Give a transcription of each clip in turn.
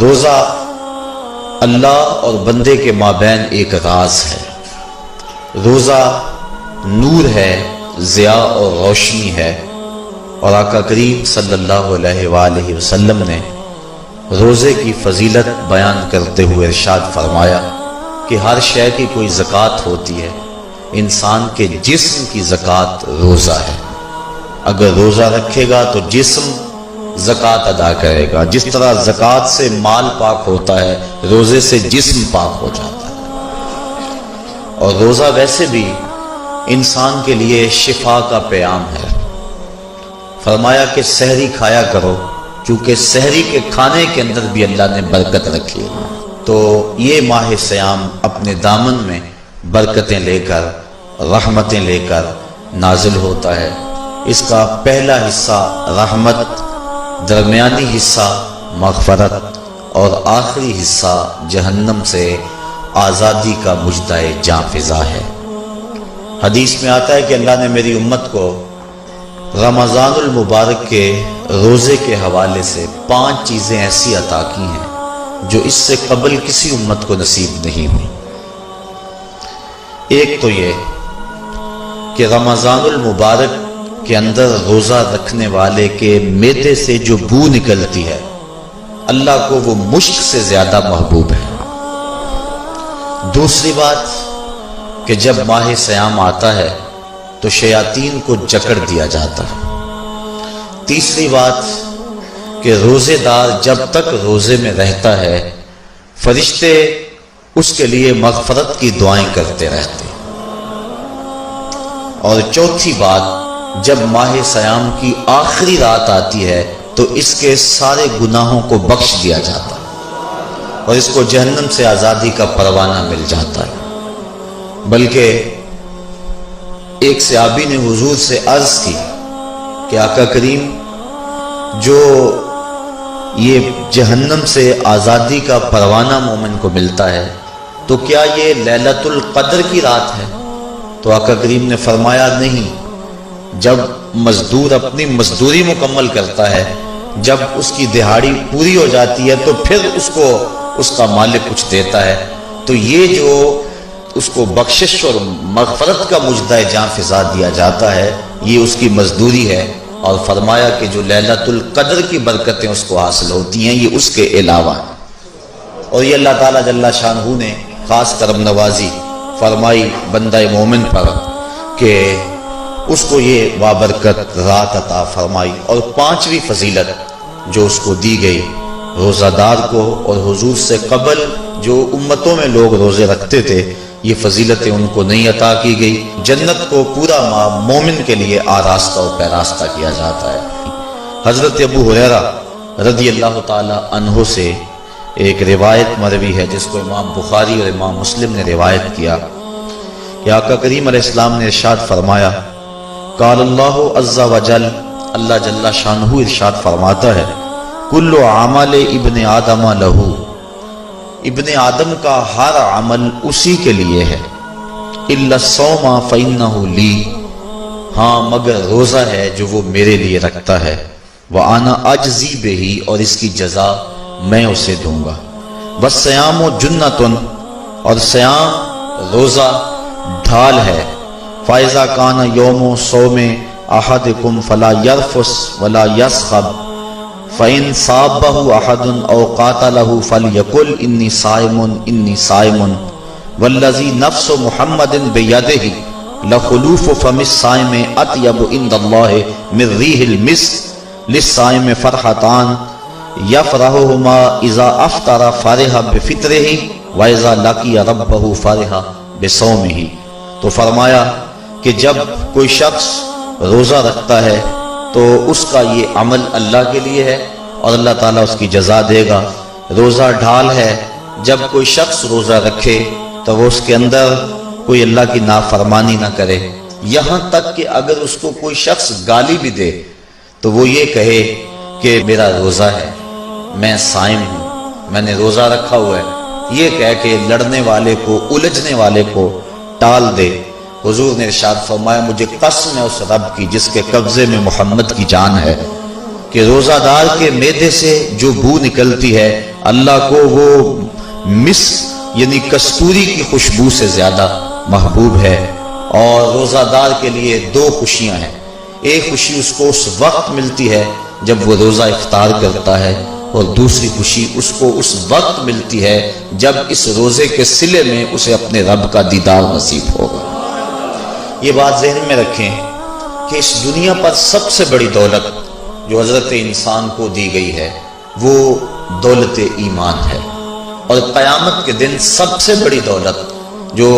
روزہ اللہ اور بندے کے مابین ایک راز ہے۔ روزہ نور ہے، ضیاء اور روشنی ہے، اور آقا کریم صلی اللہ علیہ وآلہ وسلم نے روزے کی فضیلت بیان کرتے ہوئے ارشاد فرمایا کہ ہر شے کی کوئی زکوٰۃ ہوتی ہے، انسان کے جسم کی زکوٰۃ روزہ ہے۔ اگر روزہ رکھے گا تو جسم زکوٰۃ ادا کرے گا، جس طرح زکوٰۃ سے مال پاک ہوتا ہے، روزے سے جسم پاک ہو جاتا ہے۔ اور روزہ ویسے بھی انسان کے لیے شفا کا پیام ہے۔ فرمایا کہ سحری کھایا کرو، کیونکہ سحری کے کھانے کے اندر بھی اللہ نے برکت رکھی ہے۔ تو یہ ماہ سیام اپنے دامن میں برکتیں لے کر، رحمتیں لے کر نازل ہوتا ہے۔ اس کا پہلا حصہ رحمت، درمیانی حصہ مغفرت، اور آخری حصہ جہنم سے آزادی کا مژدہ جاں فضا ہے۔ حدیث میں آتا ہے کہ اللہ نے میری امت کو رمضان المبارک کے روزے کے حوالے سے 5 چیزیں ایسی عطا کی ہیں جو اس سے قبل کسی امت کو نصیب نہیں ہوئی۔ ایک تو یہ کہ رمضان المبارک کے اندر روزہ رکھنے والے کے معدے سے جو بو نکلتی ہے، اللہ کو وہ مشک سے زیادہ محبوب ہے۔ دوسری بات کہ جب ماہ سیام آتا ہے تو شیاطین کو جکڑ دیا جاتا ہے۔ تیسری بات کہ روزے دار جب تک روزے میں رہتا ہے، فرشتے اس کے لیے مغفرت کی دعائیں کرتے رہتے ہیں۔ اور چوتھی بات، جب ماہ سیام کی آخری رات آتی ہے تو اس کے سارے گناہوں کو بخش دیا جاتا ہے اور اس کو جہنم سے آزادی کا پروانہ مل جاتا ہے۔ بلکہ ایک صحابی نے حضور سے عرض کی کہ آقا کریم، جو یہ جہنم سے آزادی کا پروانہ مومن کو ملتا ہے تو کیا یہ لیلۃ القدر کی رات ہے؟ تو آقا کریم نے فرمایا نہیں، جب مزدور اپنی مزدوری مکمل کرتا ہے، جب اس کی دہاڑی پوری ہو جاتی ہے تو پھر اس کو اس کا مالک کچھ دیتا ہے، تو یہ جو اس کو بخشش اور مغفرت کا مژدہ جاں فضا دیا جاتا ہے، یہ اس کی مزدوری ہے۔ اور فرمایا کہ جو لیلۃ القدر کی برکتیں اس کو حاصل ہوتی ہیں، یہ اس کے علاوہ ہیں۔ اور یہ اللہ تعالیٰ جل شانہ نے خاص کرم نوازی فرمائی بندہ مومن پر کہ اس کو یہ بابرکت رات عطا فرمائی۔ اور 5ویں فضیلت جو اس کو دی گئی روزہ دار کو، اور حضور سے قبل جو امتوں میں لوگ روزے رکھتے تھے، یہ فضیلتیں ان کو نہیں عطا کی گئی۔ جنت کو پورا ماہ مومن کے لیے آراستہ و پیراستہ کیا جاتا ہے۔ حضرت ابو ہریرہ رضی اللہ تعالی عنہ سے ایک روایت مروی ہے جس کو امام بخاری اور امام مسلم نے روایت کیا کہ آقا کریم علیہ السلام نے ارشاد فرمایا، قال اللہ عز وجل، اللہ جل شانہ ارشاد فرماتا ہے، کل عمل ابن آدم لہو، ابن آدم کا ہر عمل اسی کے لیے ہے، الا الصوم فإنہ لی، ہاں مگر روزہ ہے جو وہ میرے لیے رکھتا ہے، وأنا اجزی بہ، اور اس کی جزا میں اسے دوں گا، والصیام جنۃ، اور سیام روزہ ڈھال ہے، فإذا کان یوم صوم احدکم فلا یرفث ولا یصخب، فإن صابہ احد او قاتلہ فلیقل انی صائم انی صائم، والذی نفس محمد بیدہ لخلوف فم الصائم اطیب عند اللہ من ریح المسک، للصائم فرحتان یفرحہما اذا افطر فرح بفطرہ واذا لقی ربہ فرح بصومہ۔ تو فرمایا کہ جب کوئی شخص روزہ رکھتا ہے تو اس کا یہ عمل اللہ کے لیے ہے اور اللہ تعالیٰ اس کی جزا دے گا۔ روزہ ڈھال ہے، جب کوئی شخص روزہ رکھے تو وہ اس کے اندر کوئی اللہ کی نافرمانی نہ کرے، یہاں تک کہ اگر اس کو کوئی شخص گالی بھی دے تو وہ یہ کہے کہ میرا روزہ ہے، میں صائم ہوں، میں نے روزہ رکھا ہوا ہے، یہ کہہ کے لڑنے والے کو، الجھنے والے کو ٹال دے۔ حضور نے ارشاد فرمایا، مجھے قسم ہے اس رب کی جس کے قبضے میں محمد کی جان ہے، کہ روزہ دار کے معدے سے جو بو نکلتی ہے اللہ کو وہ مسک یعنی کستوری کی خوشبو سے زیادہ محبوب ہے۔ اور روزہ دار کے لیے دو خوشیاں ہیں، ایک خوشی اس کو اس وقت ملتی ہے جب وہ روزہ افطار کرتا ہے، اور دوسری خوشی اس کو اس وقت ملتی ہے جب اس روزے کے صلے میں اسے اپنے رب کا دیدار نصیب ہوگا۔ یہ بات ذہن میں رکھیں کہ اس دنیا پر سب سے بڑی دولت جو حضرت انسان کو دی گئی ہے وہ دولت ایمان ہے، اور قیامت کے دن سب سے بڑی دولت جو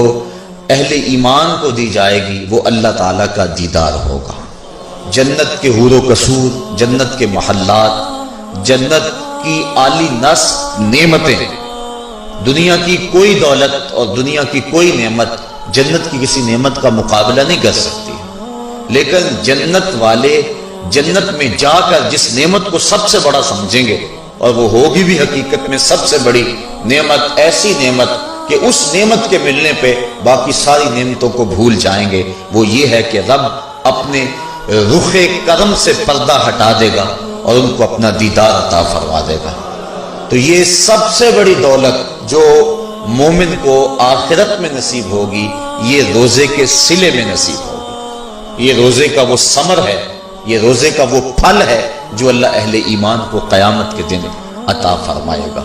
اہل ایمان کو دی جائے گی وہ اللہ تعالیٰ کا دیدار ہوگا۔ جنت کے حور و قصور، جنت کے محلات، جنت کی اعلی نصب نعمتیں، دنیا کی کوئی دولت اور دنیا کی کوئی نعمت جنت کی کسی نعمت کا مقابلہ نہیں کر سکتی، لیکن جنت والے جنت میں جا کر جس نعمت کو سب سے بڑا سمجھیں گے، اور وہ ہوگی بھی حقیقت میں سب سے بڑی نعمت، ایسی نعمت کہ اس نعمت کے ملنے پہ باقی ساری نعمتوں کو بھول جائیں گے، وہ یہ ہے کہ رب اپنے رخ کرم سے پردہ ہٹا دے گا اور ان کو اپنا دیدار عطا فرما دے گا۔ تو یہ سب سے بڑی دولت جو مومن کو آخرت میں نصیب ہوگی یہ روزے کے صلے میں نصیب ہوگی۔ یہ روزے کا وہ ثمر ہے، یہ روزے کا وہ پھل ہے جو اللہ اہل ایمان کو قیامت کے دن عطا فرمائے گا۔